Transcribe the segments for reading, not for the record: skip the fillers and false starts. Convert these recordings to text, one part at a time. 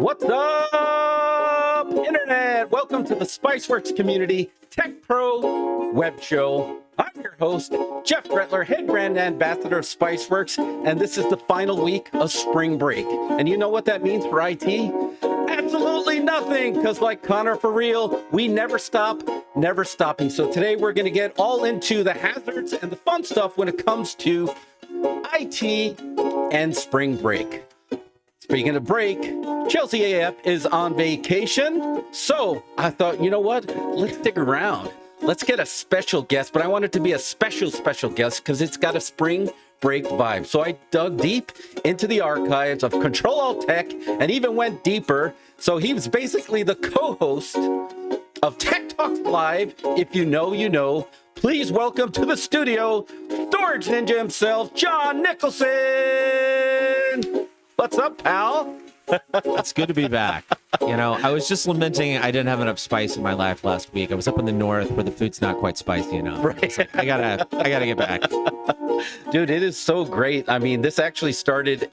What's up, Internet? Welcome to the Spiceworks Community Tech Pro Web Show. I'm your host, Jeff Gretler, head brand ambassador of Spiceworks, and this is the final week of spring break. And you know what that means for IT? Absolutely nothing, because like Connor for real, we never stop, never stopping. So today we're going to get all into the hazards and the fun stuff when it comes to IT and spring break. Speaking of break, Chelese AF is on vacation, so I thought, you know what? Let's stick around. Let's get a special guest, but I want it to be a special guest because it's got a spring break vibe. So I dug deep into the archives of Control Alt Tech and even went deeper. So he was basically the co-host of Tech Talks Live. If you know, you know. Please welcome to the studio, Storage Ninja himself, John Nicholson. What's up, pal? It's good to be back. You know, I was just lamenting I didn't have enough spice in my life last week. I was up in the north where the food's not quite spicy enough. Right. So I gotta get back. Dude, it is so great. I mean, this actually started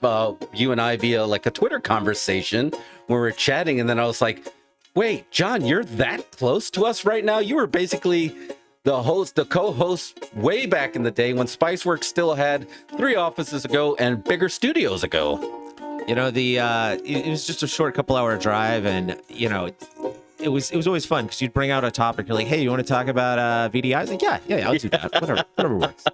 you and I via like a Twitter conversation where we're chatting, and then I was like, wait, John, you're that close to us right now? You were basically the co-host way back in the day when Spiceworks still had 3 offices ago and bigger studios ago. You know, it was just a short couple-hour drive, and you know, it was always fun because you'd bring out a topic. You're like, "Hey, you want to talk about VDIs?" Like, yeah, I'll do that. Whatever works.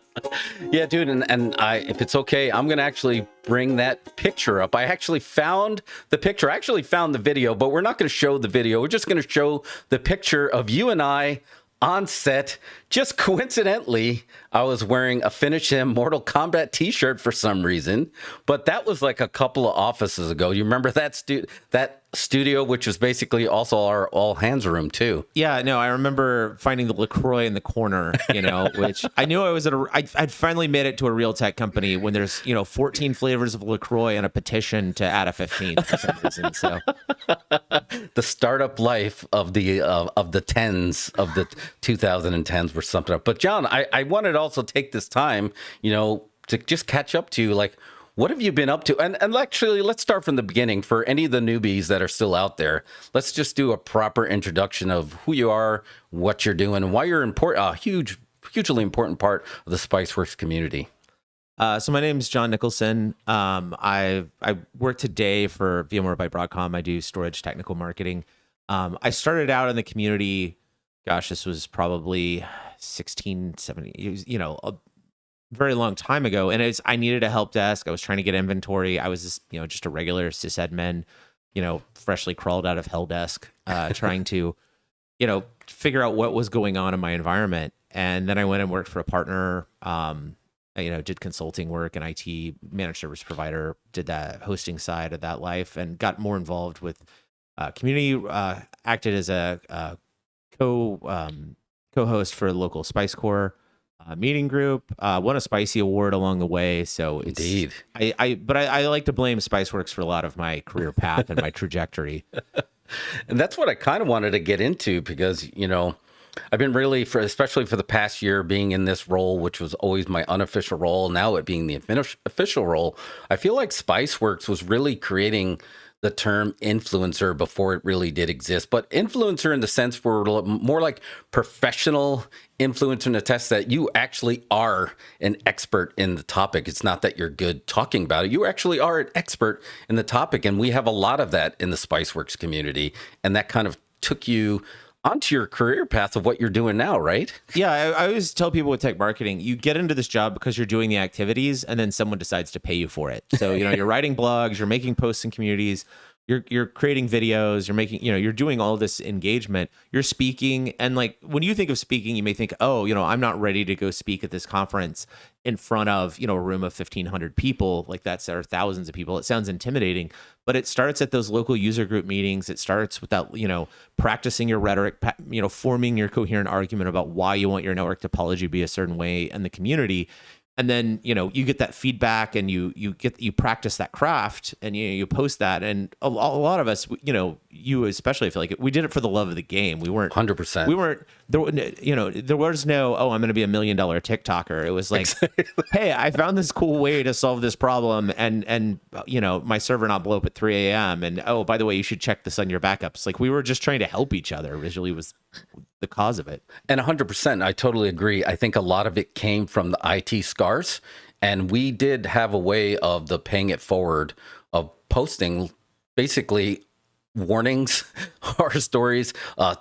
Yeah, dude, and if it's okay, I'm gonna actually bring that picture up. I actually found the picture. I actually found the video, but we're not gonna show the video. We're just gonna show the picture of you and I on set. Just coincidentally, I was wearing a Finish Him Mortal Kombat t-shirt for some reason, but that was like a couple of offices ago. You remember that studio, which was basically also our all hands room too? Yeah, no, I remember finding the LaCroix in the corner, you know, which I knew I was I'd finally made it to a real tech company when there's, 14 flavors of LaCroix and a petition to add a 15th for some reason. So the startup life of the tens of the 2010s were something up. But John, I wanted to also take this time, to just catch up to you, like, what have you been up to? And actually, let's start from the beginning. For any of the newbies that are still out there, let's just do a proper introduction of who you are, what you're doing, and why you're a hugely important part of the Spiceworks community. So my name is John Nicholson. I work today for VMware by Broadcom. I do storage technical marketing. I started out in the community, gosh, this was probably 16, 17 years, a very long time ago. And I needed a help desk. I was trying to get inventory. I was just a regular sysadmin, freshly crawled out of hell desk, trying to, figure out what was going on in my environment. And then I went and worked for a partner, did consulting work, an IT managed service provider, did that hosting side of that life, and got more involved with community, acted as a co-host for a local SpiceCore meeting group, won a Spicy Award along the way. So it's, indeed, but I like to blame Spiceworks for a lot of my career path and my trajectory. And that's what I kind of wanted to get into because, I've been really, especially for the past year, being in this role, which was always my unofficial role, now it being the official role, I feel like Spiceworks was really creating the term influencer before it really did exist. But influencer in the sense we're more like professional influencer in the sense that you actually are an expert in the topic. It's not that you're good talking about it. You actually are an expert in the topic. And we have a lot of that in the Spiceworks community. And that kind of took you onto your career path of what you're doing now, right? Yeah, I always tell people with tech marketing, you get into this job because you're doing the activities and then someone decides to pay you for it. So, you're writing blogs, you're making posts in communities, you're creating videos, you're making, you're doing all this engagement, you're speaking. And like, when you think of speaking, you may think, oh, I'm not ready to go speak at this conference in front of, a room of 1,500 people, like or thousands of people. It sounds intimidating, but it starts at those local user group meetings. It starts with that, practicing your rhetoric, forming your coherent argument about why you want your network topology to be a certain way in the community. And then, you get that feedback and you practice that craft and you post that. And a lot of us, you especially, I feel like we did it for the love of the game. We weren't 100%. We weren't there was no, I'm going to be $1 million TikToker. It was like, hey, I found this cool way to solve this problem and my server not blow up at 3 a.m. And oh, by the way, you should check this on your backups. Like we were just trying to help each other. Visually was the cause of it. And 100%, I totally agree. I think a lot of it came from the IT scars, and we did have a way of the paying it forward of posting basically warnings, horror stories,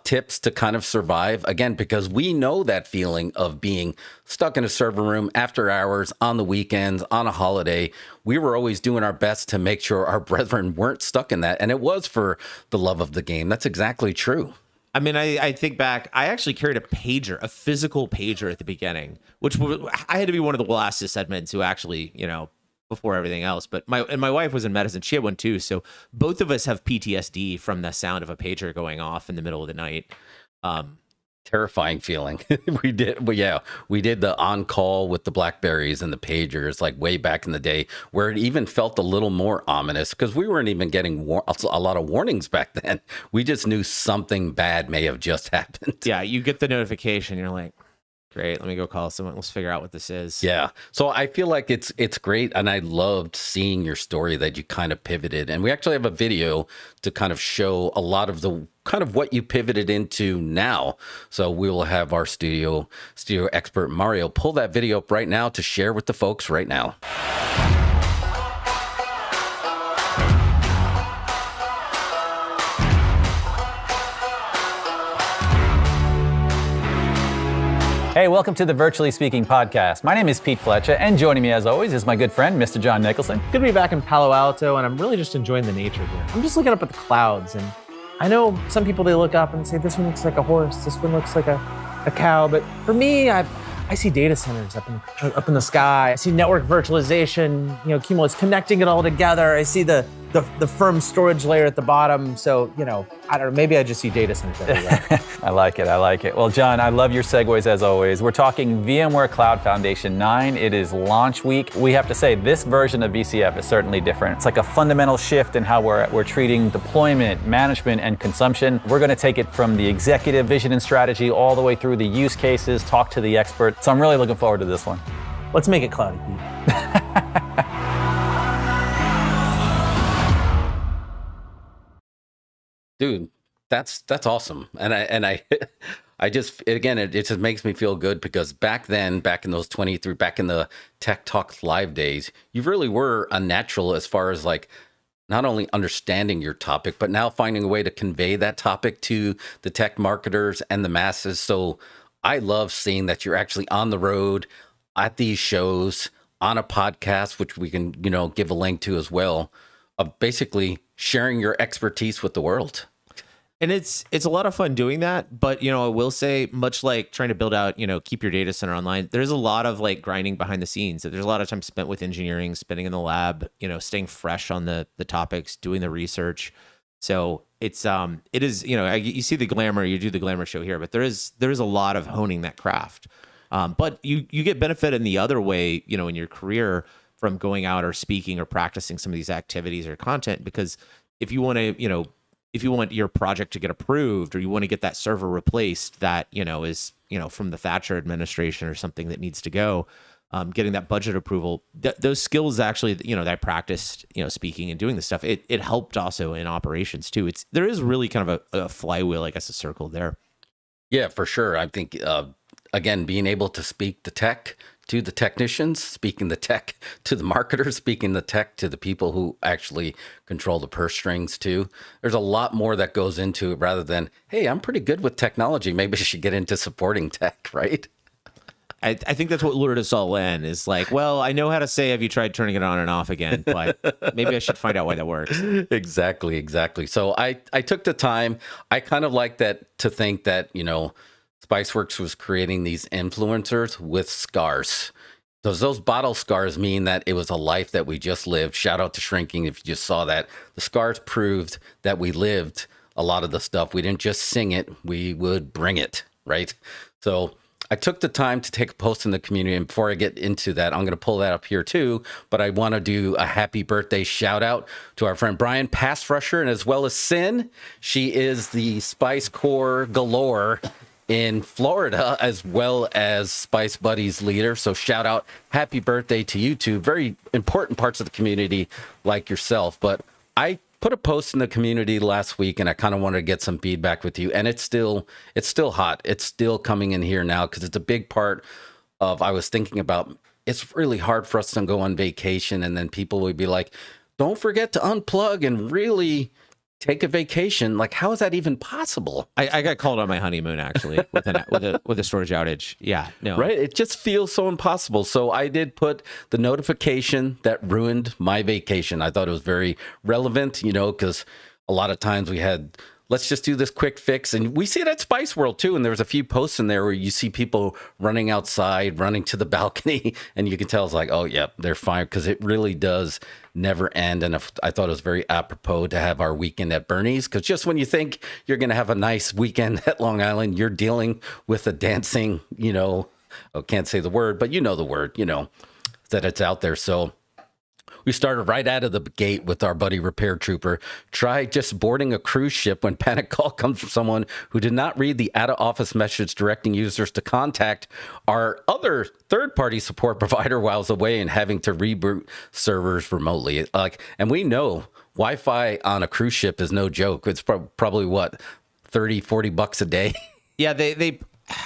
tips to kind of survive. Again, because we know that feeling of being stuck in a server room after hours, on the weekends, on a holiday. We were always doing our best to make sure our brethren weren't stuck in that. And it was for the love of the game. That's exactly true. I mean, I think back, I actually carried a physical pager at the beginning, which I had to be one of the last sysadmins who actually, before everything else. But my wife was in medicine. She had one too. So both of us have PTSD from the sound of a pager going off in the middle of the night. Terrifying feeling. We did the on-call with the Blackberries and the pagers, like way back in the day, where it even felt a little more ominous because we weren't even getting a lot of warnings back then. We just knew something bad may have just happened. Yeah, you get the notification, you're like, great, let me go call someone. Let's figure out what this is. Yeah. So I feel like it's great. And I loved seeing your story that you kind of pivoted. And we actually have a video to kind of show a lot of the kind of what you pivoted into now. So we will have our studio expert Mario pull that video up right now to share with the folks right now. Hey, welcome to the Virtually Speaking podcast. My name is Pete Fletcher, and joining me as always is my good friend, Mr. John Nicholson. Good to be back in Palo Alto, and I'm really just enjoying the nature here. I'm just looking up at the clouds, and I know some people, they look up and say, this one looks like a horse, this one looks like a cow, but for me, I see data centers up in the sky. I see network virtualization, Cumulus connecting it all together. I see the firm storage layer at the bottom. So, I don't know, maybe I just see data centers everywhere. I like it. Well, John, I love your segues as always. We're talking VMware Cloud Foundation 9. It is launch week. We have to say this version of VCF is certainly different. It's like a fundamental shift in how we're treating deployment, management, and consumption. We're going to take it from the executive vision and strategy all the way through the use cases, talk to the expert. So I'm really looking forward to this one. Let's make it cloudy, Pete. Dude, that's awesome. And I just, again, it just makes me feel good because back in the Tech Talk Live days, you really were a natural as far as like not only understanding your topic, but now finding a way to convey that topic to the tech marketers and the masses. So I love seeing that you're actually on the road at these shows, on a podcast, which we can, give a link to as well, of basically sharing your expertise with the world. And it's a lot of fun doing that. But, I will say, much like trying to build out, keep your data center online, there's a lot of like grinding behind the scenes. There's a lot of time spent with engineering, spending in the lab, staying fresh on the topics, doing the research. So it is, you see the glamour, you do the glamour show here, but there is a lot of honing that craft. But you get benefit in the other way, in your career from going out or speaking or practicing some of these activities or content, because if you want to, if you want your project to get approved or you want to get that server replaced that, is, from the Thatcher administration or something that needs to go, getting that budget approval, those skills actually, that I practiced, speaking and doing this stuff, it helped also in operations too. There is really kind of a flywheel, I guess, a circle there. Yeah, for sure. I think, again, being able to speak the tech to the technicians, speaking the tech to the marketers, speaking the tech to the people who actually control the purse strings too. There's a lot more that goes into it rather than, hey, I'm pretty good with technology. Maybe I should get into supporting tech, right? I think that's what lured us all in is like, well, I know how to say, have you tried turning it on and off again? But maybe I should find out why that works. Exactly. So I took the time. I kind of like that to think that, Spiceworks was creating these influencers with scars. Those bottle scars mean that it was a life that we just lived. Shout out to Shrinking if you just saw that. The scars proved that we lived a lot of the stuff. We didn't just sing it, we would bring it, right? So I took the time to take a post in the community, and before I get into that, I'm going to pull that up here too, but I want to do a happy birthday shout out to our friend Brian Pass Rusher, and as well as Sin. She is the Spice Core galore in Florida, as well as Spice Buddies leader. So shout out, happy birthday to you two, very important parts of the community like yourself. But I put a post in the community last week, and I kind of wanted to get some feedback with you. And it's still hot. It's still coming in here now because it's a big part of, I was thinking about, it's really hard for us to go on vacation, and then people would be like, don't forget to unplug and really take a vacation. Like, how is that even possible? I got called on my honeymoon actually with a storage outage. Yeah, no, Right? It just feels so impossible. So I did put the notification that ruined my vacation. I thought it was very relevant, because a lot of times we had, let's just do this quick fix. And we see it at Spice World too. And there was a few posts in there where you see people running outside, running to the balcony, and you can tell it's like, oh, yeah, they're fine, because it really does never end. And I thought it was very apropos to have our weekend at Bernie's, because just when you think you're going to have a nice weekend at Long Island, you're dealing with a dancing, I can't say the word, but the word, that it's out there. So we started right out of the gate with our buddy Repair Trooper. Try just boarding a cruise ship when panic call comes from someone who did not read the out-of-office message directing users to contact our other third-party support provider while it's away and having to reboot servers remotely. And we know Wi-Fi on a cruise ship is no joke. It's probably what, $30-$40 a day. Yeah,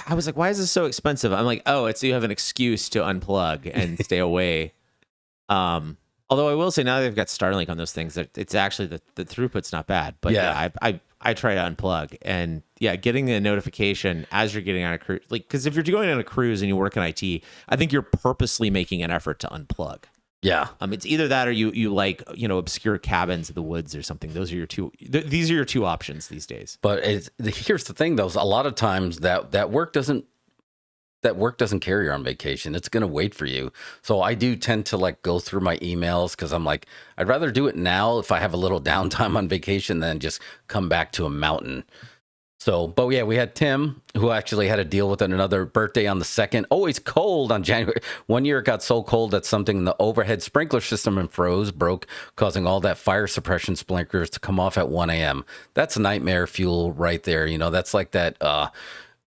I was like, why is this so expensive? I'm like, oh, it's so you have an excuse to unplug and stay away. Although I will say now they've got Starlink on those things, it's actually the throughput's not bad. But yeah, I try to unplug, and yeah, getting a notification as you're getting on a cruise, like, because if you're going on a cruise and you work in IT, I think you're purposely making an effort to unplug. Yeah. It's either that or you like, obscure cabins in the woods or something. Those are your two. These are your two options these days. But here's the thing, though. A lot of times that work doesn't carry you on vacation. It's going to wait for you. So I do tend to go through my emails, because I'm like, I'd rather do it now if I have a little downtime on vacation than just come back to a mountain. So, but yeah, we had Tim, who actually had to deal with another birthday on the 2nd. Always cold on January. One year it got so cold that something in the overhead sprinkler system broke, causing all that fire suppression sprinklers to come off at 1 a.m. That's nightmare fuel right there. That's like that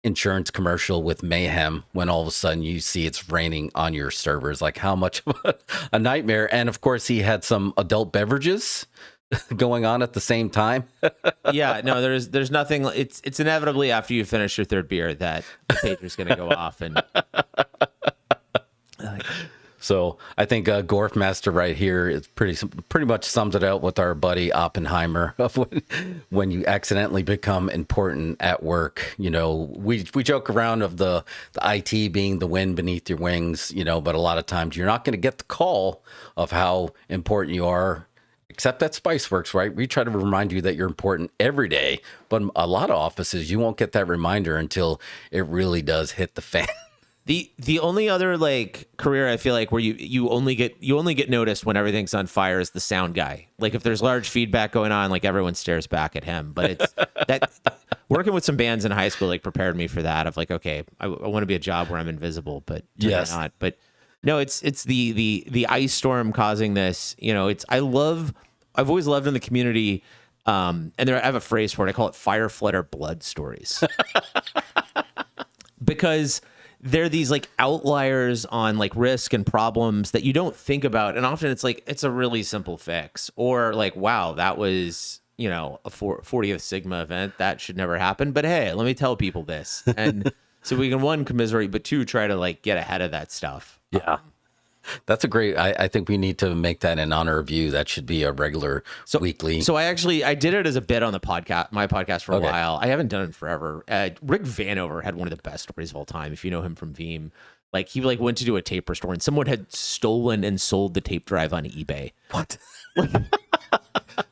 insurance commercial with Mayhem, when all of a sudden you see it's raining on your servers. Like, how much of a nightmare. And of course, he had some adult beverages going on at the same time. Yeah, no, there's nothing. It's inevitably after you finish your third beer that the pager's going to go off. And so I think Gorfmaster right here is pretty much sums it out with our buddy Oppenheimer of when you accidentally become important at work. We joke around of the IT being the wind beneath your wings, but a lot of times you're not going to get the call of how important you are. Except at Spiceworks, right? We try to remind you that you're important every day, but a lot of offices, you won't get that reminder until it really does hit the fan. The only other career I feel like where you only get noticed when everything's on fire is the sound guy. Like, if there's large feedback going on, everyone stares back at him. But it's that working with some bands in high school Prepared me for that. Of okay, I want to be a job where I'm invisible, but yes, not. But no, it's the ice storm causing this. I've always loved in the community, and I have a phrase for it. I call it fire, flood, or blood stories, because they're these outliers on risk and problems that you don't think about, and often it's a really simple fix, or wow, that was a 40th Sigma event that should never happen, but hey, let me tell people this, and so we can, one, commiserate, but two, try to get ahead of that stuff. Yeah. That's a great, I think we need to make that in honor of you. That should be a regular weekly. So I did it as a bit on my podcast for a while. I haven't done it forever. Rick Vanover had one of the best stories of all time. If you know him from Veeam, he went to do a tape restore and someone had stolen and sold the tape drive on eBay. What?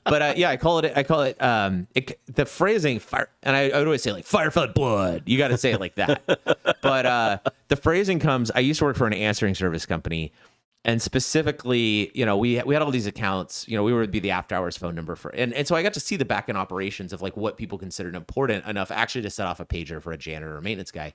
But yeah, I call it the phrasing fire, and I would always say fire, flood, blood. You got to say it like that. But the phrasing comes. I used to work for an answering service company, and specifically, we had all these accounts. We would be the after hours phone number for, and so I got to see the back end operations of what people considered important enough actually to set off a pager for a janitor or maintenance guy.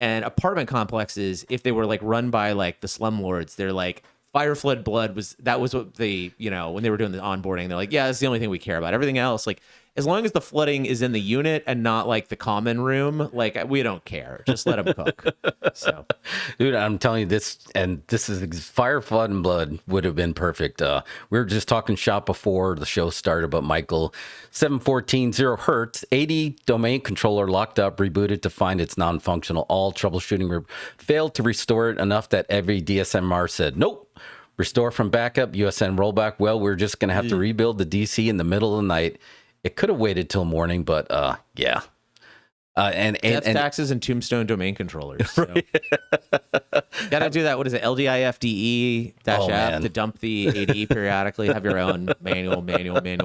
And apartment complexes, if they were like run by like the slumlords, they're like fire flood blood that was what they, when they were doing the onboarding, they're like, yeah, that's the only thing we care about. Everything else, like as long as the flooding is in the unit and not like the common room, like we don't care. Just let them cook. So, dude, I'm telling you this, and this is fire, flood, and blood would have been perfect. We were just talking shop before the show started, but Michael, 714 0 hertz, 80 domain controller locked up, rebooted to find it's non-functional. All troubleshooting failed to restore it enough that every DSMR said, nope. Restore from backup, USN rollback. Well, we're just going to have to rebuild the DC in the middle of the night. It could have waited till morning, but yeah. And taxes and Tombstone domain controllers. So. Got to do that. What is it? LDIFDE -F to dump the AD periodically. Have your own manual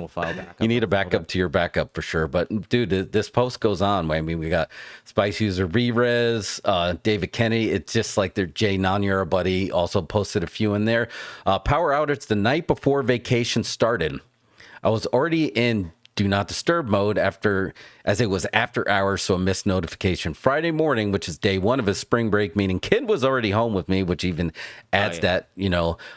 file backup. You need a backup to your backup for sure. But dude, this post goes on. I mean, we got Spice user Rerez, David Kennedy. It's just like their Jay Nanyara buddy also posted a few in there. Power outage the night before vacation started. I was already in do not disturb mode as it was after hours, so a missed notification. Friday morning, which is day one of his spring break, meaning kid was already home with me, which even adds that,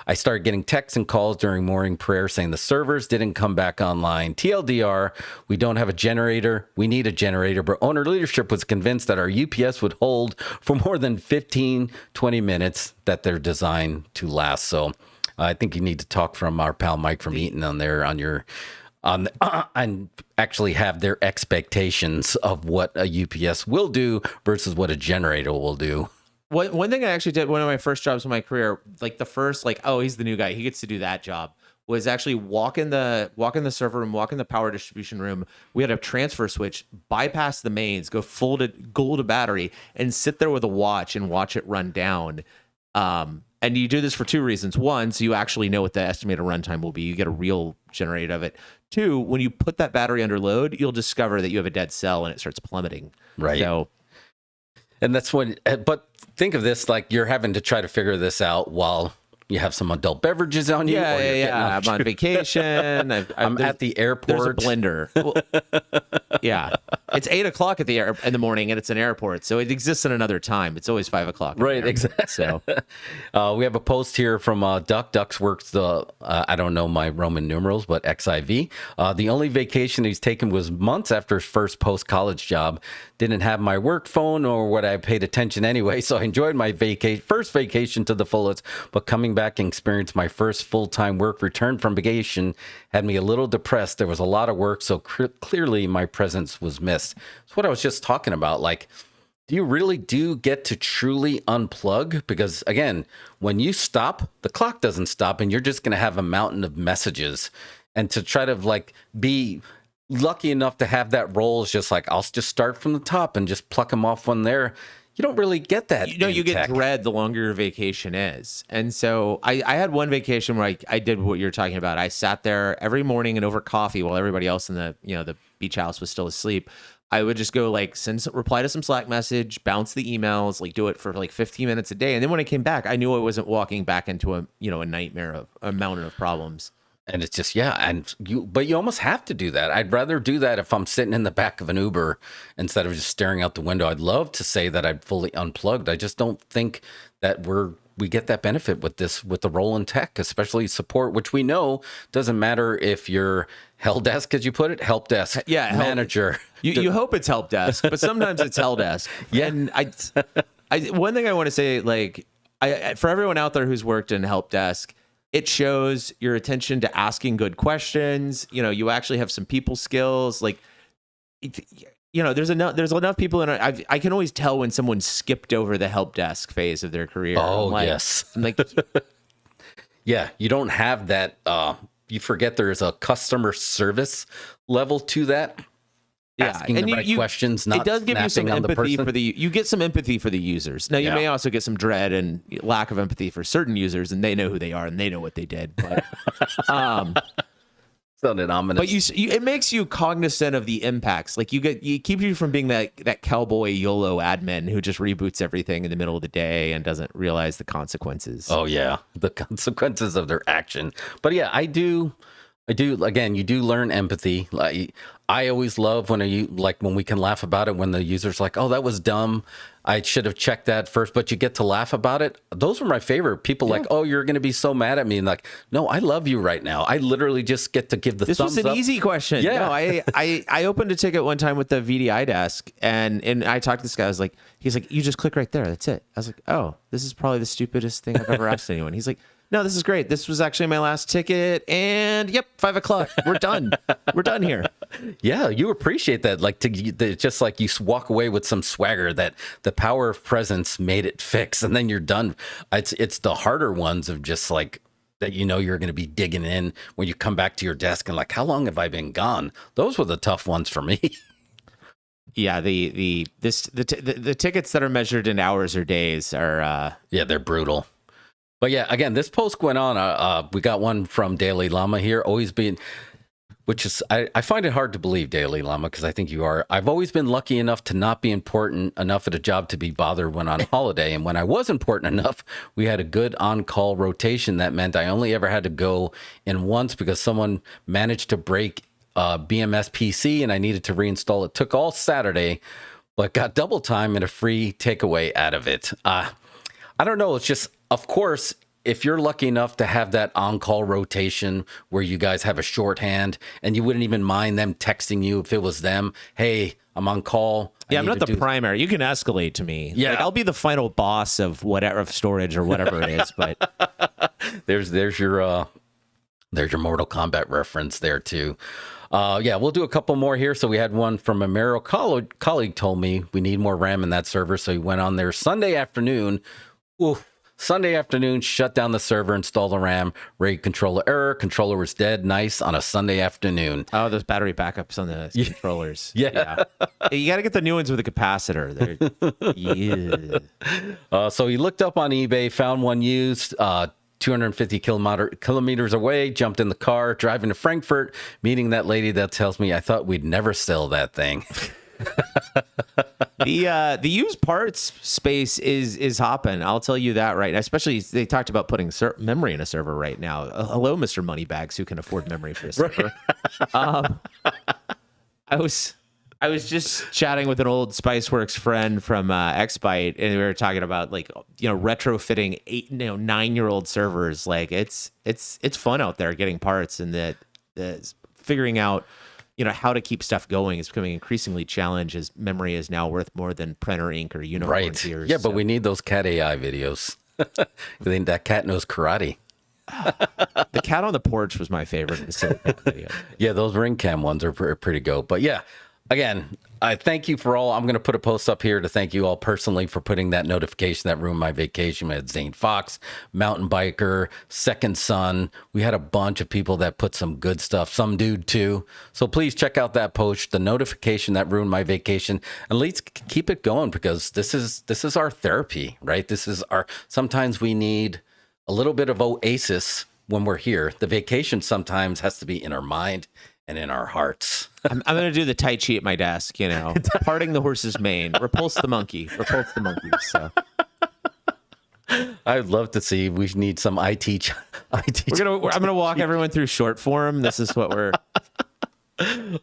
I started getting texts and calls during morning prayer saying the servers didn't come back online. TLDR, we don't have a generator. We need a generator, but owner leadership was convinced that our UPS would hold for more than 20 minutes that they're designed to last. So I think you need to talk from our pal Mike from Eaton on there on your and actually have their expectations of what a UPS will do versus what a generator will do. One thing I actually did, one of my first jobs in my career, like the first, like, oh, he's the new guy, he gets to do that job, was actually walk in the server room, walk in the power distribution room. We had a transfer switch, bypass the mains, go full to battery, and sit there with a watch and watch it run down. And you do this for two reasons. One, so you actually know what the estimated runtime will be. You get a real generator of it. Two, when you put that battery under load, you'll discover that you have a dead cell and it starts plummeting. Right. So, and that's when, but think of this like you're having to try to figure this out while you have some adult beverages on you. Yeah. I'm on vacation. I'm at the airport. There's a blender. Well, yeah. It's 8 o'clock in the morning and it's an airport. So it exists in another time. It's always 5 o'clock. Right. Exactly. So we have a post here from Ducks works I don't know my Roman numerals, but XIV. The only vacation he's taken was months after his first post-college job. Didn't have my work phone or what I paid attention anyway. So I enjoyed my first vacation to the fullest, but coming back and experienced my first full-time work return from vacation had me a little depressed. There was a lot of work, so clearly my presence was missed. It's what I was just talking about. Like, do you really get to truly unplug? Because again, when you stop, the clock doesn't stop and you're just going to have a mountain of messages. And to try to like be lucky enough to have that role is just like, I'll just start from the top and just pluck them off when they're, you don't really get that. You get dread the longer your vacation is. And so I had one vacation where I did what you're talking about. I sat there every morning and over coffee while everybody else in the beach house was still asleep. I would just go like reply to some Slack message, bounce the emails, like do it for like 15 minutes a day. And then when I came back, I knew I wasn't walking back into a nightmare of a mountain of problems. And it's just, but you almost have to do that. I'd rather do that if I'm sitting in the back of an Uber instead of just staring out the window. I'd love to say that I'd fully unplugged. I just don't think that we get that benefit with the role in tech, especially support, which we know doesn't matter if you're help desk, as you put it, help desk, manager. You hope it's help desk, but sometimes it's help desk. Yeah. And one thing I want to say, like, for everyone out there who's worked in help desk, it shows your attention to asking good questions. You actually have some people skills. Like, there's enough people in it. I can always tell when someone skipped over the help desk phase of their career. Oh, yes. I'm like, yeah, you don't have that. You forget there's a customer service level to that. Asking the right questions, not it does give you some empathy for you get some empathy for the users. Now, you may also get some dread and lack of empathy for certain users, and they know who they are and they know what they did. But, sounded ominous. But it makes you cognizant of the impacts. Like it keeps you from being that cowboy YOLO admin who just reboots everything in the middle of the day and doesn't realize the consequences. Oh yeah, the consequences of their action. But yeah, I do. Again, you do learn empathy. Like I always love when when we can laugh about it, when the user's like, oh, that was dumb. I should have checked that first, but you get to laugh about it. Those were my favorite. People like, oh, you're going to be so mad at me. And like, no, I love you right now. I literally just get to give the thumbs up. This was an easy question. Yeah. No, I opened a ticket one time with the VDI desk and I talked to this guy. I was like, he's like, you just click right there. That's it. I was like, oh, this is probably the stupidest thing I've ever asked anyone. He's like, no, this is great. This was actually my last ticket. And yep, 5 o'clock. We're done. We're done here. Yeah, you appreciate that. Like, just like you walk away with some swagger that the power of presence made it fix, and then you're done. It's the harder ones of just like that, you're going to be digging in when you come back to your desk and like, how long have I been gone? Those were the tough ones for me. Yeah, the tickets that are measured in hours or days are yeah, they're brutal. But yeah, again, this post went on. We got one from Daily Llama here, always being, which is, I find it hard to believe, Daily Llama, because I think you are. I've always been lucky enough to not be important enough at a job to be bothered when on holiday. And when I was important enough, we had a good on-call rotation. That meant I only ever had to go in once because someone managed to break BMS PC and I needed to reinstall it. Took all Saturday, but got double time and a free takeaway out of it. I don't know. It's just, of course, if you're lucky enough to have that on-call rotation where you guys have a shorthand and you wouldn't even mind them texting you if it was them, hey, I'm on call. Yeah, I'm not the primary. You can escalate to me. Yeah. Like, I'll be the final boss of whatever, of storage or whatever it is. But there's your Mortal Kombat reference there too. Yeah, we'll do a couple more here. So we had one from a Merrill colleague told me we need more RAM in that server. So he went on there Sunday afternoon. Oof. Sunday afternoon, shut down the server, install the RAM, RAID controller error. Controller was dead. Nice on a Sunday afternoon. Oh, those battery backups on the controllers. Yeah. You got to get the new ones with a capacitor. Yeah. So he looked up on eBay, found one used, 250 kilometers away, jumped in the car, driving to Frankfurt, meeting that lady that tells me I thought we'd never sell that thing. The used parts space is hopping. I'll tell you that right. Especially they talked about putting memory in a server right now. Hello, Mr. Moneybags, who can afford memory for a server. I was just chatting with an old Spiceworks friend from XByte, and we were talking about retrofitting 9-year-old servers. Like it's fun out there getting parts, and that figuring out how to keep stuff going is becoming increasingly challenged as memory is now worth more than printer ink or unicorn tears. Yeah, but we need those cat AI videos. I think that cat knows karate. The cat on the porch was my favorite video. Yeah, those ring cam ones are pretty go. But yeah, again, I thank you for all. I'm going to put a post up here to thank you all personally for putting that notification that ruined my vacation. We had Zane Fox, Mountain Biker, Second Son. We had a bunch of people that put some good stuff. Some dude too. So please check out that post, the notification that ruined my vacation, and let's keep it going because this is our therapy, right? Sometimes we need a little bit of oasis when we're here. The vacation sometimes has to be in our mind and in our hearts. I'm going to do the Tai Chi at my desk, parting the horse's mane, repulse the monkey. So I'd love to see. We need some IT. I'm going to walk everyone through short form. This is what we're.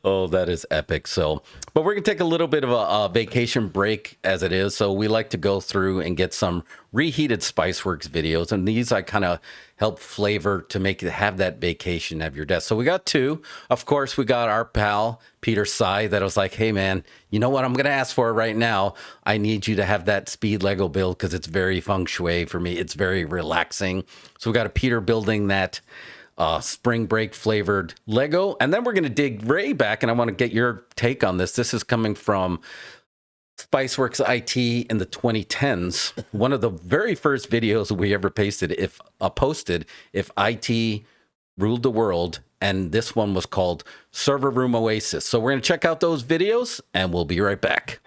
Oh, that is epic. So, but we're going to take a little bit of a vacation break as it is. So we like to go through and get some reheated Spiceworks videos. And these I kind of help flavor to have that vacation at your desk. So we got two. Of course, we got our pal, Peter Tsai, that was like, hey, man, you know what I'm going to ask for right now? I need you to have that speed Lego build because it's very feng shui for me. It's very relaxing. So we got a Peter building that spring break flavored Lego. And then we're going to dig Ray back, and I want to get your take on this. This is coming from Spiceworks IT in the 2010s. One of the very first videos we ever posted, if IT ruled the world. And this one was called Server Room Oasis. So we're going to check out those videos, and we'll be right back.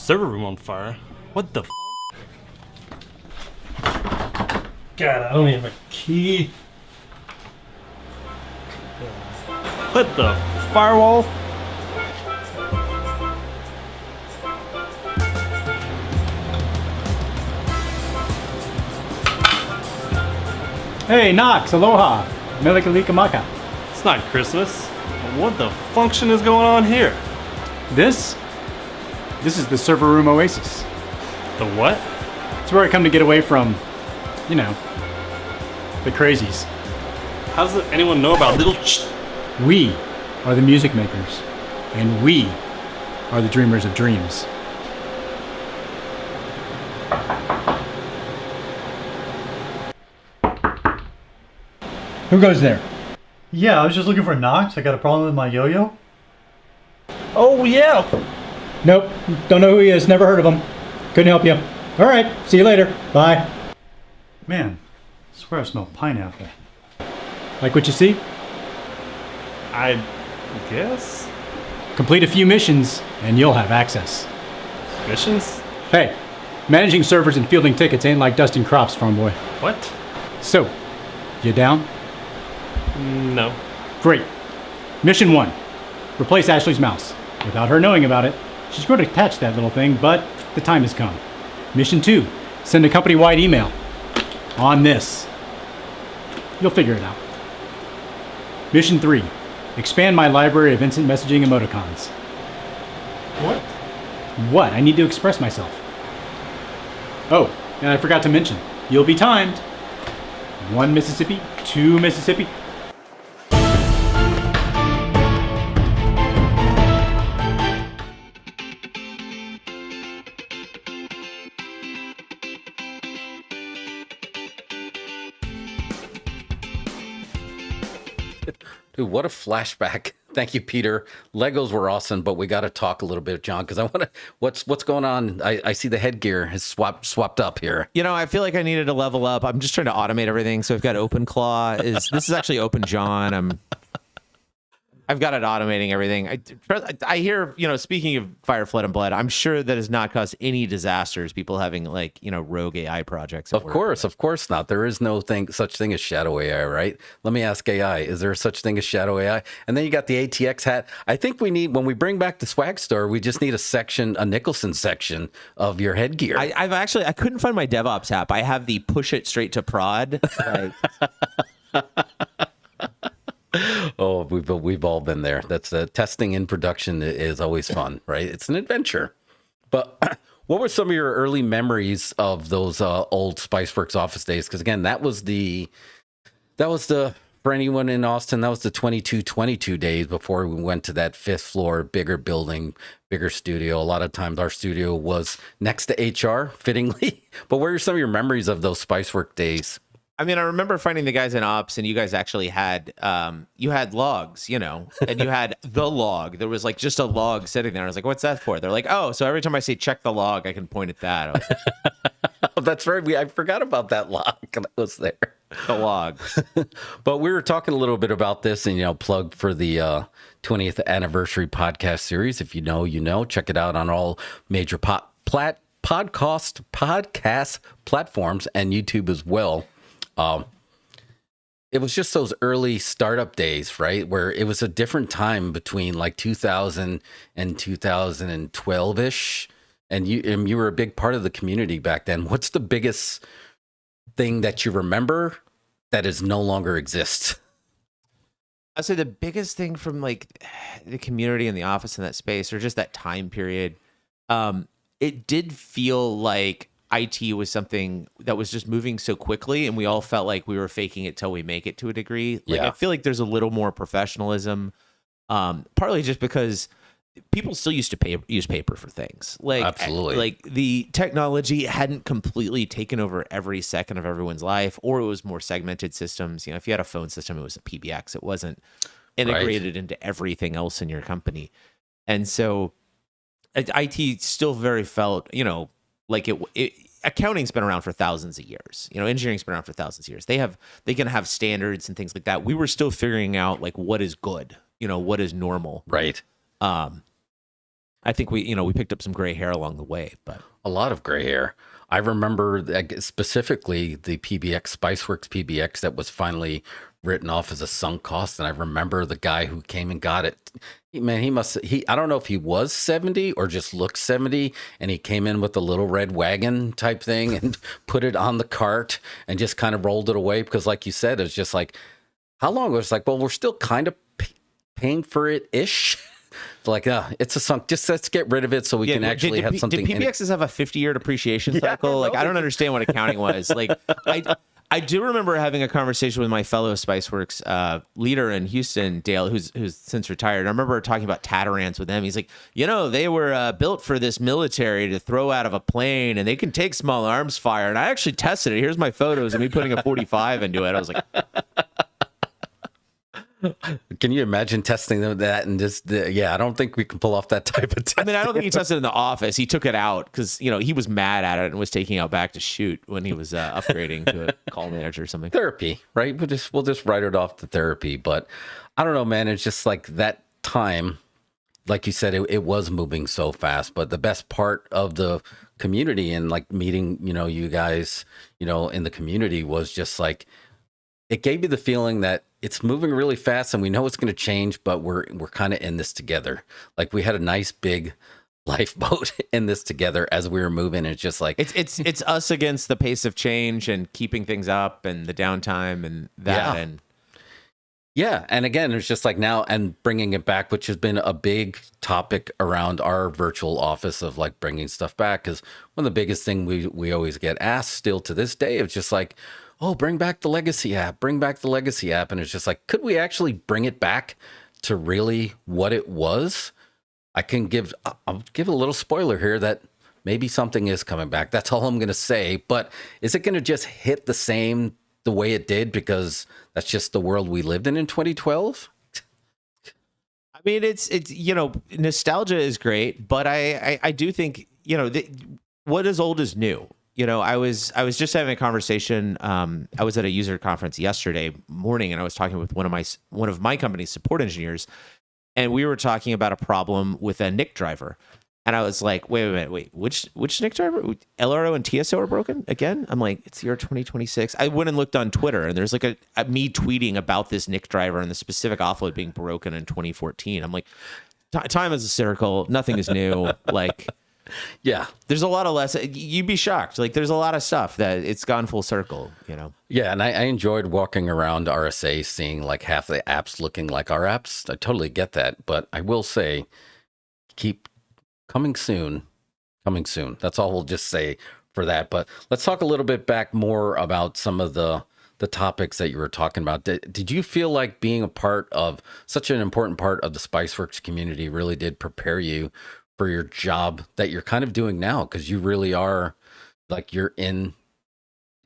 server room on fire. What the f? God, I don't even have a key. What the firewall? Hey, Knox, aloha, Melikalika. It's not Christmas. What the function is going on here? This is the server room Oasis. The what? It's where I come to get away from, you know, the crazies. How does anyone know about little We are the music makers, and we are the dreamers of dreams. Who goes there? Yeah, I was just looking for Knox. I got a problem with my yo-yo. Oh yeah! Nope, don't know who he is, never heard of him. Couldn't help you. All right, see you later. Bye. Man, I swear I smell pineapple. Like what you see? I guess? Complete a few missions, and you'll have access. Missions? Hey, managing servers and fielding tickets ain't like dusting crops, farm boy. What? So, you down? No. Great. Mission 1. Replace Ashley's mouse. Without her knowing about it, she's going to attach that little thing, but the time has come. Mission 2. Send a company-wide email. On this. You'll figure it out. Mission 3. Expand my library of instant messaging emoticons. What? What? I need to express myself. Oh, and I forgot to mention, you'll be timed. 1 Mississippi, 2 Mississippi. Dude, what a flashback. Thank you, Peter. Legos were awesome, but we got to talk a little bit, John, because I want to, what's going on? I see the headgear has swapped up here. You know, I feel like I needed to level up. I'm just trying to automate everything. So I've got OpenClaw. This is actually Open John. I've got it automating everything. I hear, you know, speaking of Fire, Flood, and Blood, I'm sure that has not caused any disasters. People having like, you know, rogue AI projects. Of course not. There is no such thing as shadow AI, right? Let me ask AI, is there such thing as shadow AI? And then you got the ATX hat. I think we need, when we bring back the swag store, we just need a Nicholson section of your headgear. I couldn't find my DevOps app. I have the push it straight to prod. Oh, we've all been there. That's testing in production is always fun, right? It's an adventure. But what were some of your early memories of those old Spiceworks office days? Because again, that was the for anyone in Austin, that was the 2222 days before we went to that 5th floor, bigger building, bigger studio. A lot of times our studio was next to HR, fittingly. But what are some of your memories of those Spicework days? I mean, I remember finding the guys in ops, and you guys actually had you had logs, you know, and you had the log. There was like just a log sitting there. I was like, "What's that for?" They're like, "Oh, so every time I say check the log, I can point at that." I was like, Oh, that's right. I forgot about that log that was there. The log. But we were talking a little bit about this, and plug for the 20th anniversary podcast series. If you know, you know. Check it out on all major podcast platforms and YouTube as well. It was just those early startup days, right? Where it was a different time between like 2000 and 2012-ish. And you were a big part of the community back then. What's the biggest thing that you remember that is no longer exists? I'd say the biggest thing from like the community and the office in that space, or just that time period, it did feel like IT was something that was just moving so quickly, and we all felt like we were faking it till we make it to a degree. Like, Yeah. I feel like there's a little more professionalism, partly just because people still used to use paper for things. Like, Absolutely. like the technology hadn't completely taken over every second of everyone's life, or it was more segmented systems. You know, if you had a phone system, it was a PBX. It wasn't integrated into everything else in your company. And so IT still very felt, like accounting's been around for thousands of years. Engineering's been around for thousands of years. They can have standards and things like that. We were still figuring out like what is good, what is normal. Right. I think we picked up some gray hair along the way, but A lot of gray hair. I remember specifically the PBX, Spiceworks PBX, that was finally written off as a sunk cost. And I remember the guy who came and got it. I don't know if he was 70 or just looked 70. And he came in with a little red wagon type thing and put it on the cart and just kind of rolled it away. Because like you said, it's just like, how long? It was like, well, we're still kind of paying for it-ish. Like, it's a sunk. Just let's get rid of it so we can actually have something. Did PBXs have a 50-year depreciation cycle? Like, I don't understand what accounting was. Like, I do remember having a conversation with my fellow Spiceworks leader in Houston, Dale, who's since retired. I remember talking about Tatarans with him. He's like, they were built for this military to throw out of a plane, and they can take small arms fire. And I actually tested it. Here's my photos of me putting a 45 into it. I was like. Can you imagine testing that and just, I don't think we can pull off that type of test. I mean, I don't think he tested it in the office. He took it out because, he was mad at it and was taking it out back to shoot when he was upgrading to a call manager or something. Therapy, right? We'll just write it off to therapy. But I don't know, man. It's just like that time, like you said, it was moving so fast. But the best part of the community and like meeting, you guys, in the community was just like, it gave you the feeling that it's moving really fast and we know it's going to change, but we're kind of in this together. Like we had a nice big lifeboat in this together as we were moving. It's just like it's us against the pace of change and keeping things up and the downtime and that. And again, it's just like now and bringing it back, which has been a big topic around our virtual office of like bringing stuff back. Because one of the biggest thing we always get asked still to this day is just like, oh, bring back the legacy app. And it's just like, could we actually bring it back to really what it was? I'll give a little spoiler here that maybe something is coming back. That's all I'm going to say. But is it going to just hit the way it did because that's just the world we lived in 2012? I mean, it's nostalgia is great, but I do think, what is old is new. I was just having a conversation. I was at a user conference yesterday morning, and I was talking with one of my company's support engineers, and we were talking about a problem with a NIC driver. And I was like, wait, which NIC driver? LRO and TSO are broken again? I'm like, it's the year 2026. I went and looked on Twitter, and there's like a me tweeting about this NIC driver and the specific offload being broken in 2014. I'm like, time is a circle. Nothing is new. Like. Yeah, there's a lot of less. You'd be shocked. Like there's a lot of stuff that it's gone full circle, Yeah, and I enjoyed walking around RSA, seeing like half the apps looking like our apps. I totally get that, but I will say, keep coming soon. That's all we'll just say for that. But let's talk a little bit back more about some of the topics that you were talking about. Did you feel like being a part of such an important part of the Spiceworks community really did prepare you for your job that you're kind of doing now? Because you really are like you're in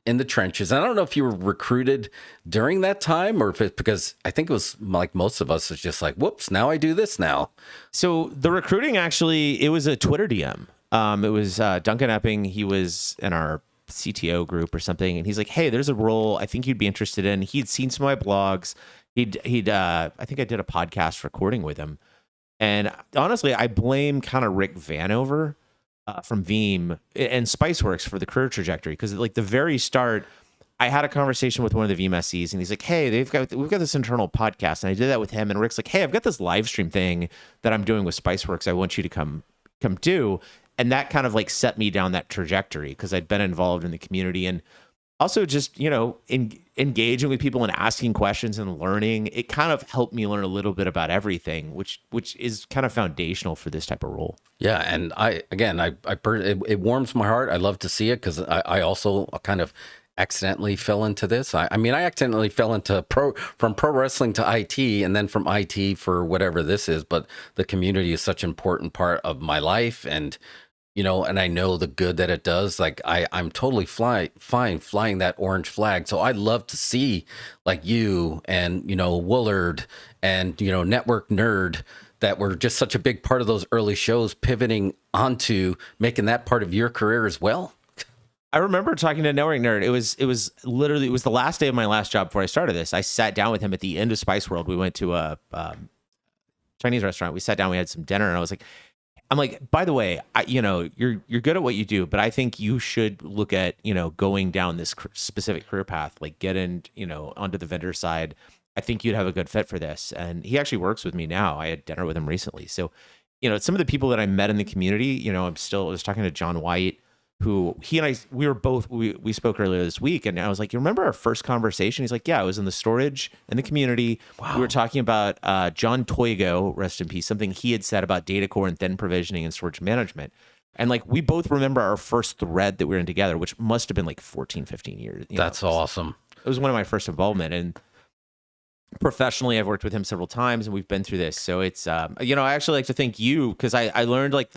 the trenches. And I don't know if you were recruited during that time or if it's because I think it was like most of us, it's just like, whoops, now I do this now. So the recruiting actually, it was a Twitter DM. It was Duncan Epping. He was in our CTO group or something. And he's like, hey, there's a role I think you'd be interested in. He'd seen some of my blogs. I think I did a podcast recording with him. And honestly, I blame kind of Rick Vanover from Veeam and Spiceworks for the career trajectory. Because like the very start, I had a conversation with one of the Veeam SEs, and he's like, "Hey, we've got this internal podcast," and I did that with him. And Rick's like, "Hey, I've got this live stream thing that I'm doing with Spiceworks. I want you to come do." And that kind of like set me down that trajectory because I'd been involved in the community and also just engaging with people and asking questions and learning. It kind of helped me learn a little bit about everything, which is kind of foundational for this type of role. Yeah, and it warms my heart. I love to see it because I also kind of accidentally fell into this. I accidentally fell into from pro wrestling to IT, and then from IT for whatever this is. But the community is such an important part of my life, and and I know the good that it does. Like I'm totally fine flying that orange flag. So I'd love to see like you and, Woolard and, Network Nerd that were just such a big part of those early shows pivoting onto making that part of your career as well. I remember talking to Network Nerd. It was the last day of my last job before I started this. I sat down with him at the end of Spice World. We went to a Chinese restaurant. We sat down, we had some dinner, and I was like, I'm like, by the way, you're good at what you do, but I think you should look at, going down this specific career path, like get in, onto the vendor side. I think you'd have a good fit for this. And he actually works with me now. I had dinner with him recently. So, some of the people that I met in the community, I was talking to John White, who he and I, we spoke earlier this week. And I was like, you remember our first conversation? He's like, yeah, I was in the storage in the community. Wow. We were talking about John Toigo, rest in peace, something he had said about data core and then provisioning and storage management. And like, we both remember our first thread that we were in together, which must have been like 14, 15 years. That's awesome. It was one of my first involvement. And professionally, I've worked with him several times and we've been through this. So it's, I actually like to thank you because I learned like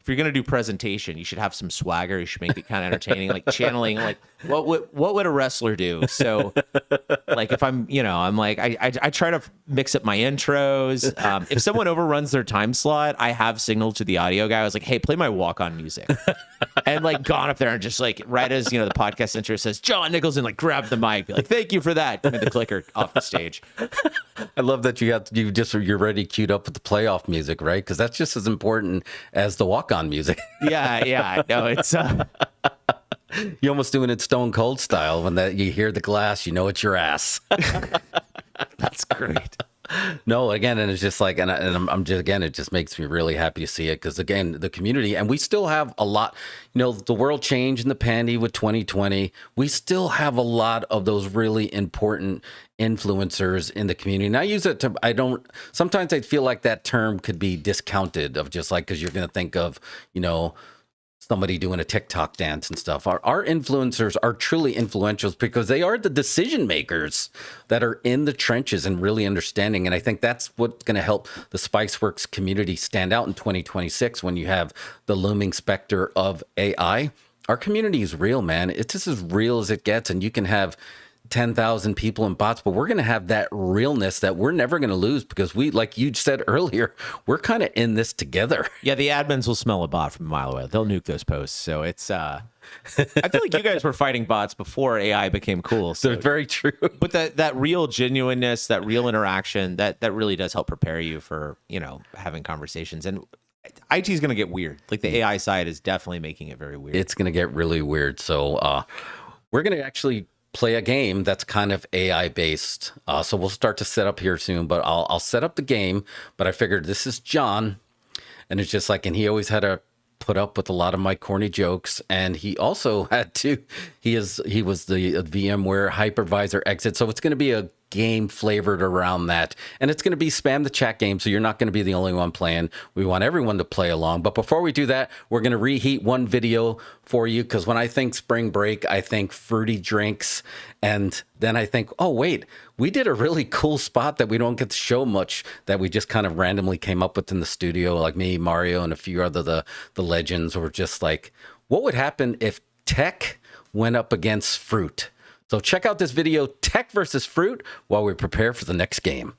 if you're going to do presentation, you should have some swagger. You should make it kind of entertaining, like channeling, like what would a wrestler do? So like if I'm like, I try to mix up my intros. If someone overruns their time slot, I have signaled to the audio guy. I was like, hey, play my walk-on music. And like gone up there and just like, right as, the podcast intro says, John Nicholson, like grab the mic, be like, thank you for that. Give me the clicker off the stage. I love that you're ready queued up with the playoff music, right? Because that's just as important as the walk-on music. Yeah. No, it's you're almost doing it Stone Cold style. When you hear the glass, it's your ass. That's great. No, again, and it's just like, I'm just, again, it just makes me really happy to see it because, again, the community, and we still have a lot, the world changed in the pandy with 2020. We still have a lot of those really important influencers in the community. And I use it sometimes I feel like that term could be discounted of just like, because you're going to think of, somebody doing a TikTok dance and stuff. Our influencers are truly influential because they are the decision makers that are in the trenches and really understanding. And I think that's what's going to help the Spiceworks community stand out in 2026 when you have the looming specter of AI. Our community is real, man. It's just as real as it gets. And you can have 10,000 people in bots, but we're going to have that realness that we're never going to lose because we, like you said earlier, we're kind of in this together. Yeah, the admins will smell a bot from a mile away. They'll nuke those posts. So it's, I feel like you guys were fighting bots before AI became cool. So it's very true. But that real genuineness, that real interaction, that really does help prepare you for, having conversations. And IT is going to get weird. Like the AI side is definitely making it very weird. It's going to get really weird. So we're going to actually play a game that's kind of AI based. So we'll start to set up here soon, but I'll set up the game. But I figured this is John, and it's just like, and he always had to put up with a lot of my corny jokes, and he also had to. He was the VMware hypervisor exit, so it's going to be a game flavored around that, and it's going to be spam the chat game, so you're not going to be the only one playing. We want everyone to play along. But before we do that, we're going to reheat one video for you, because when I think spring break, I think fruity drinks, and then I think, oh wait, we did a really cool spot that we don't get to show much, that we just kind of randomly came up with in the studio, like me, Mario, and a few other the legends were just like, what would happen if tech went up against fruit? So check out this video, Tech versus Fruit, while we prepare for the next game.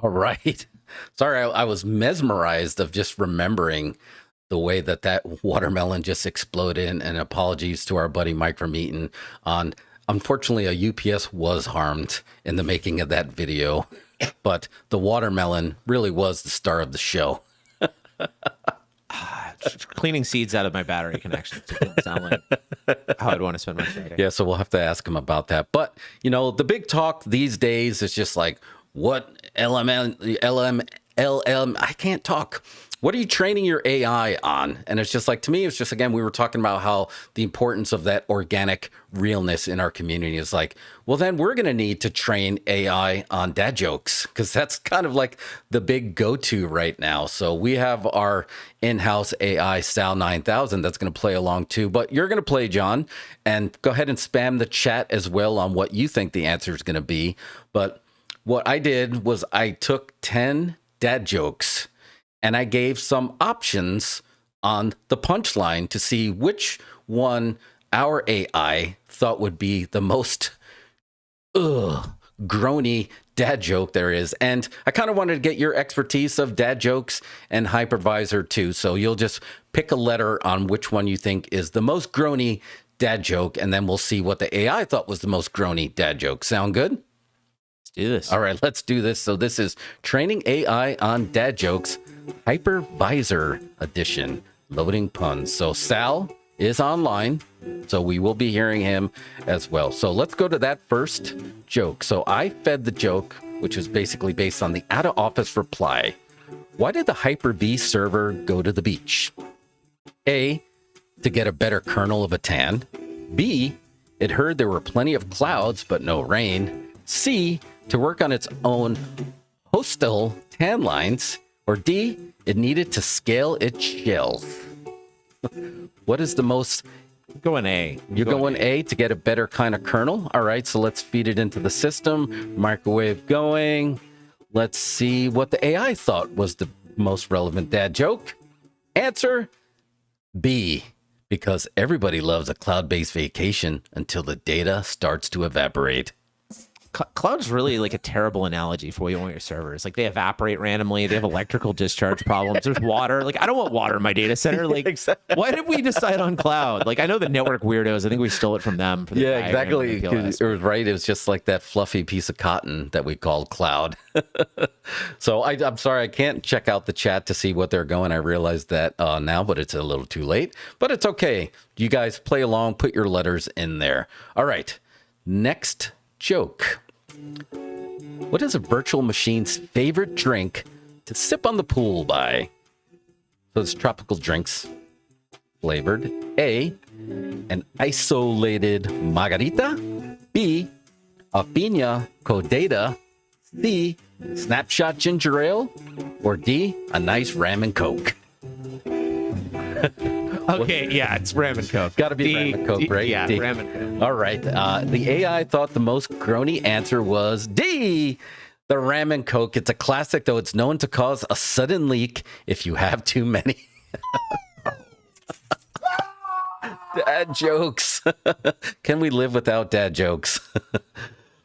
All right. Sorry, I was mesmerized of just remembering the way that watermelon just exploded, and apologies to our buddy Mike from Eaton on, unfortunately, a UPS was harmed in the making of that video, but the watermelon really was the star of the show. cleaning seeds out of my battery connections. It doesn't sound like how I'd want to spend my Friday. Yeah, so we'll have to ask him about that. But, you know, the big talk these days is just like, what I can't talk. What are you training your AI on? And it's just like, to me, it's just, again, we were talking about how the importance of that organic realness in our community is like, well, then we're going to need to train AI on dad jokes, because that's kind of like the big go-to right now. So we have our in-house AI Sal 9000 that's going to play along too, but you're going to play, John, and go ahead and spam the chat as well on what you think the answer is going to be. But what I did was I took 10 dad jokes and I gave some options on the punchline to see which one our AI thought would be the most groany dad joke there is. And I kind of wanted to get your expertise of dad jokes and hypervisor too. So you'll just pick a letter on which one you think is the most groany dad joke, and then we'll see what the AI thought was the most groany dad joke. Sound good? Let's do this. All right, let's do this. So this is Training AI on Dad Jokes, Hypervisor Edition, loading puns. So Sal is online, so we will be hearing him as well. So let's go to that first joke. So I fed the joke, which was basically based on the out-of-office reply. Why did the Hyper-V server go to the beach? A, to get a better kernel of a tan. B, it heard there were plenty of clouds but no rain. C, to work on its own hostel tan lines. Or D, it needed to scale its shells. What is the most... Going A. You're going A to get a better kind of kernel? All right, so let's feed it into the system. Microwave going. Let's see what the AI thought was the most relevant dad joke. Answer B, because everybody loves a cloud-based vacation until the data starts to evaporate. Cloud is really like a terrible analogy for what you want your servers. Like, they evaporate randomly. They have electrical discharge problems. There's water. Like, I don't want water in my data center. Like, Exactly. Why did we decide on cloud? Like, I know the network weirdos. I think we stole it from them. For the Yeah, diagram exactly. of the PLS. It was right. It was just like that fluffy piece of cotton that we called cloud. So I'm sorry, I can't check out the chat to see what they're going. I realize that now, but it's a little too late. But it's okay. You guys play along. Put your letters in there. All right. Next joke. What is a virtual machine's favorite drink to sip on the pool by? So it's tropical drinks flavored. A, an isolated margarita. B, a piña colada. C, snapshot ginger ale. Or D, a nice ram and coke. Okay, yeah, it's ram and coke. Got to be ram and coke, right? Yeah, D. ram and coke. All right. The AI thought the most groany answer was D, the ram and coke. It's a classic, though it's known to cause a sudden leak if you have too many. Dad jokes. Can we live without dad jokes?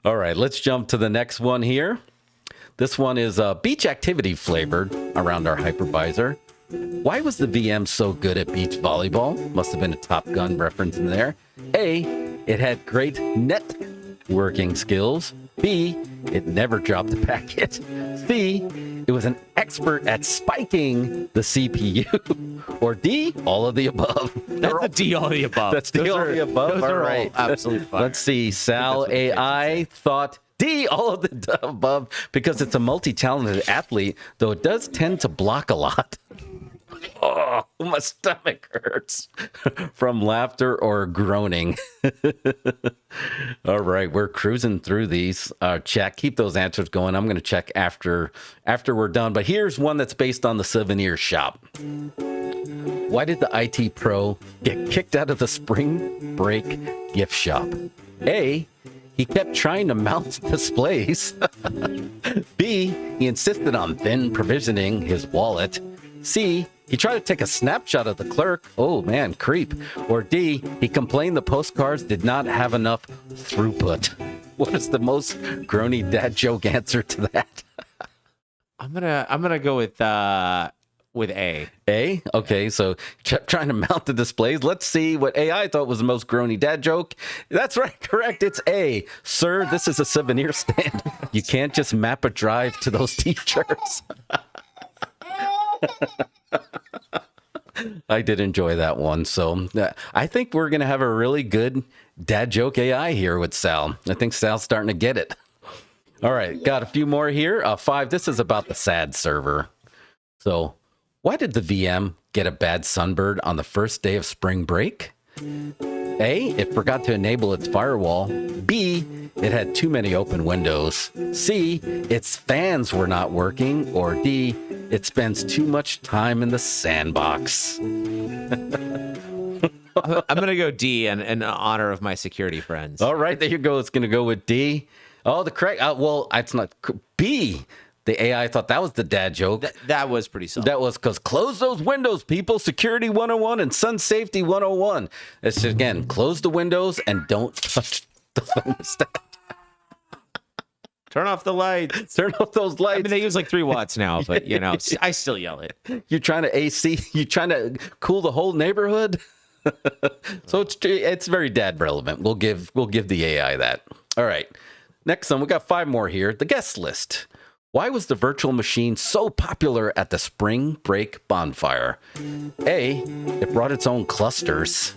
All right, let's jump to the next one here. This one is beach activity flavored around our hypervisor. Why was the VM so good at beach volleyball? Must have been a Top Gun reference in there. A, it had great networking skills. B, it never dropped a packet. C, it was an expert at spiking the CPU. Or D, all of the above. That's a D, all of the above. That's D, all of the above. Those All are right. all absolute fire. Let's see. Sal AI thought D, all of the above, because it's a multi-talented athlete, though it does tend to block a lot. Oh, my stomach hurts from laughter or groaning. All right, we're cruising through these. Chat, keep those answers going. I'm going to check after we're done. But here's one that's based on the souvenir shop. Why did the IT pro get kicked out of the spring break gift shop? A, he kept trying to mount displays. B, he insisted on then provisioning his wallet. C, he tried to take a snapshot of the clerk. Oh man, creep. Or D, he complained the postcards did not have enough throughput. What is the most groany dad joke answer to that? I'm gonna go with A. A? Okay, so trying to mount the displays. Let's see what AI thought was the most groany dad joke. That's right, correct. It's A. Sir, this is a souvenir stand. You can't just map a drive to those t-shirts. I did enjoy that one. So I think we're going to have a really good dad joke AI here with Sal. I think Sal's starting to get it. All right, got a few more here. 5, this is about the SAD server. So why did the VM get a bad sunbird on the first day of spring break? A, it forgot to enable its firewall. B, it had too many open windows. C, its fans were not working. Or D, it spends too much time in the sandbox. I'm going to go D in honor of my security friends. All right, there you go. It's going to go with D. Oh, the correct. Well, it's not B. The AI thought that was the dad joke. That was pretty solid. That was because close those windows, people. Security 101 and sun safety 101. It's again, close the windows and don't touch the thermostat. Turn off the lights. Turn off those lights. I mean, they use like 3 watts now, but you know, I still yell it. You're trying to AC. You're trying to cool the whole neighborhood. So it's very dad relevant. We'll give the AI that. All right. Next one, we got 5 more here. The guest list. Why was the virtual machine so popular at the spring break bonfire? A, it brought its own clusters.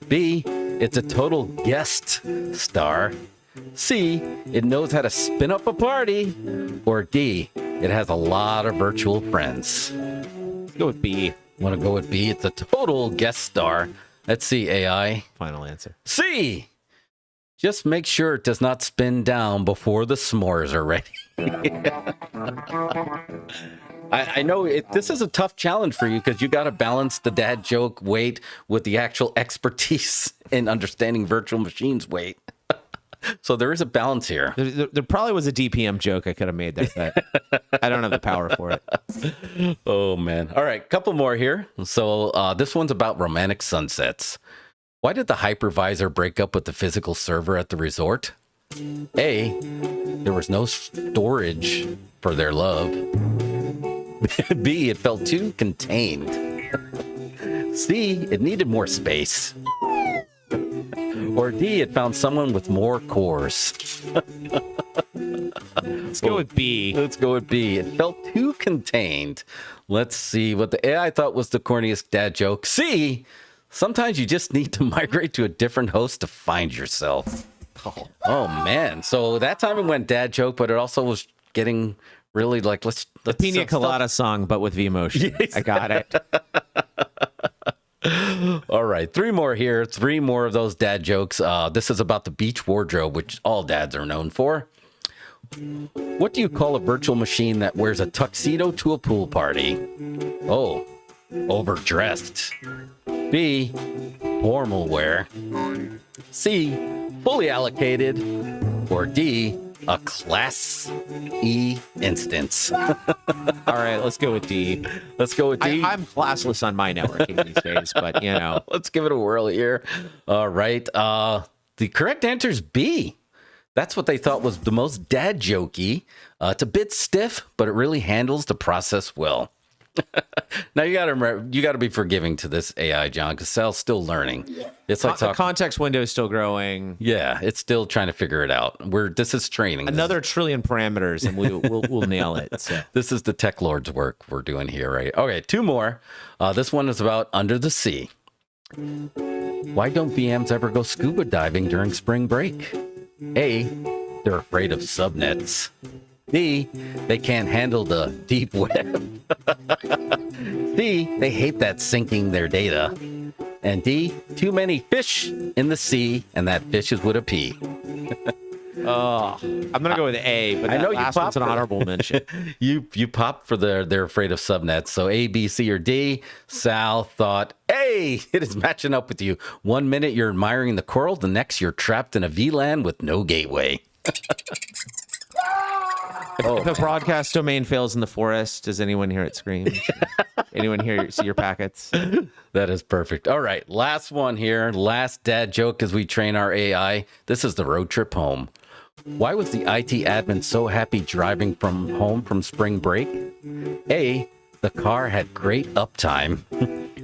B, it's a total guest star. C, it knows how to spin up a party. Or D, it has a lot of virtual friends. Let's go with B. Want to go with B? It's a total guest star. Let's see, AI. Final answer. C. Just make sure it does not spin down before the s'mores are ready. I know this is a tough challenge for you because you got to balance the dad joke weight with the actual expertise in understanding virtual machines weight. So there is a balance here. There probably was a DPM joke I could have made there, but I don't have the power for it. Oh, man. All right, couple more here. So this one's about romantic sunsets. Why did the hypervisor break up with the physical server at the resort? A, there was no storage for their love. B, it felt too contained. C, it needed more space. Or D, it found someone with more cores. Let's go with B. Let's go with B. It felt too contained. Let's see what the AI thought was the corniest dad joke. C, sometimes you just need to migrate to a different host to find yourself. Oh man. So that time it went dad joke, but it also was getting really like, let's The piña colada song, but with V-motion. Yes. I got it. All right, 3 more here. 3 more of those dad jokes. This is about the beach wardrobe, which all dads are known for. What do you call a virtual machine that wears a tuxedo to a pool party? Oh, overdressed. B, formal wear. C, fully allocated. Or D, a Class E instance. All right, let's go with D. Let's go with D. I'm classless on my networking these days, but you know. Let's give it a whirl here. All right. The correct answer is B. That's what they thought was the most dad jokey. It's a bit stiff, but it really handles the process well. Now you gotta be forgiving to this AI, John, because Sal's still learning. It's like The context window is still growing. yeah, it's still trying to figure it out. This is training. Another trillion parameters, and we'll nail it. So. This is the tech lord's work we're doing here, right? Okay, 2 more. This one is about under the sea. Why don't VMs ever go scuba diving during spring break? A, they're afraid of subnets. B, they can't handle the deep web. C, they hate that syncing their data. And D, too many fish in the sea, and that fish is with a P. Oh, I'm gonna go with A, but I know that last one's an honorable mention. You popped for they're afraid of subnets. So A, B, C, or D. Sal thought A. It is matching up with you. 1 minute you're admiring the coral, the next you're trapped in a VLAN with no gateway. If a broadcast domain fails in the forest, does anyone hear it scream? Anyone see your packets? That is perfect. All right, last one here. Last dad joke as we train our AI. This is the road trip home. Why was the IT admin so happy driving from home from spring break? A, the car had great uptime.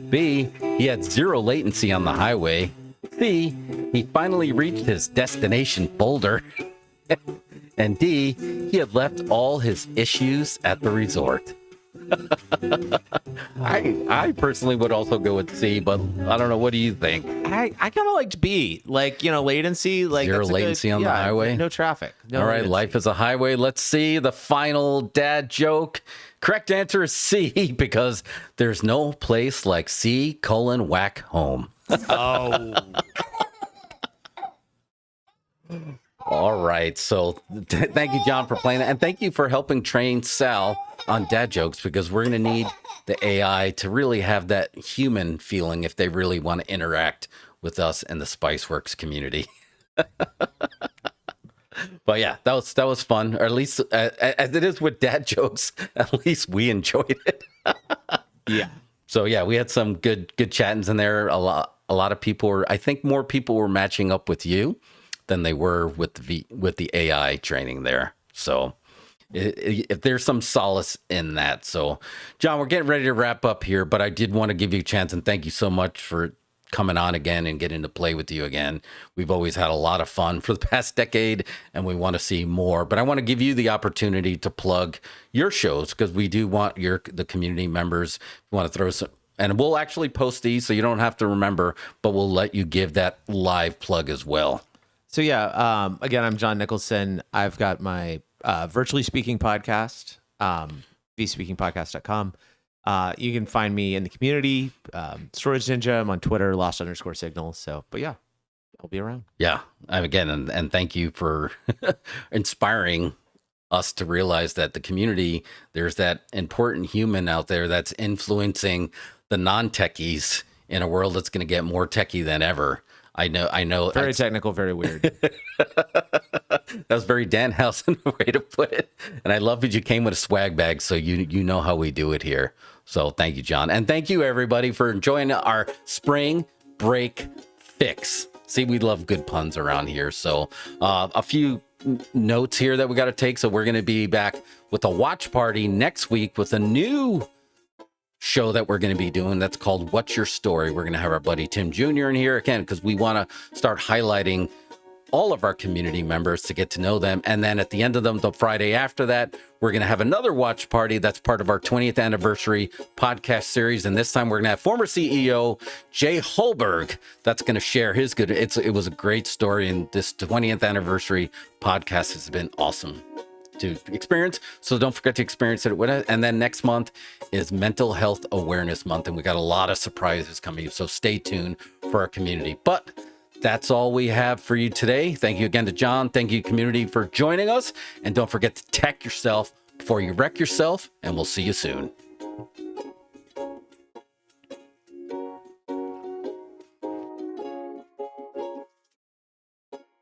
B, he had 0 latency on the highway. C, he finally reached his destination folder. And D, he had left all his issues at the resort. I personally would also go with C, but I don't know. What do you think? I kind of liked B, like, latency, like Zero that's a latency on the highway? no traffic. No All right, latency. life is a highway. Let's see the final dad joke. Correct answer is C, because there's no place like C:\whack home. Oh, All right. So thank you, John, for playing that. And thank you for helping train Sal on dad jokes, because we're going to need the AI to really have that human feeling if they really want to interact with us in the Spiceworks community. But yeah, that was fun. Or at least as it is with dad jokes, at least we enjoyed it. yeah. So yeah, we had some good chattings in there. A lot of people were, I think more people were matching up with you than they were with the AI training there. So if there's some solace in that. So John, we're getting ready to wrap up here, but I did want to give you a chance and thank you so much for coming on again and getting to play with you again. We've always had a lot of fun for the past decade, and we want to see more. But I want to give you the opportunity to plug your shows, because we do want the community members. We want to throw some, and we'll actually post these so you don't have to remember, but we'll let you give that live plug as well. So yeah, again, I'm John Nicholson. I've got my virtually speaking podcast, vspeakingpodcast.com. You can find me in the community, Storage Ninja. I'm on Twitter, lost_signal. So, but yeah, I'll be around. Yeah. Again, and thank you for inspiring us to realize that the community, there's that important human out there that's influencing the non-techies in a world that's going to get more techie than ever. I know. Very technical, very weird. That was very Danhausen way to put it. And I love that you came with a swag bag, so you know how we do it here. So thank you, John. And thank you, everybody, for enjoying our spring break fix. See, we love good puns around here. So a few notes here that we got to take. So we're going to be back with a watch party next week with a new show that we're going to be doing that's called What's Your Story. We're going to have our buddy Tim Jr. in here again, because we want to start highlighting all of our community members to get to know them. And then at the end of the Friday after that, we're going to have another watch party that's part of our 20th anniversary podcast series. And this time we're going to have former CEO Jay Holberg that's going to share his good. It was a great story, and this 20th anniversary podcast has been awesome to experience. So don't forget to experience it with us. And then next month is Mental Health Awareness Month, and we got a lot of surprises coming. So stay tuned for our community. But that's all we have for you today. Thank you again to John. Thank you, community, for joining us. And don't forget to tech yourself before you wreck yourself, and we'll see you soon.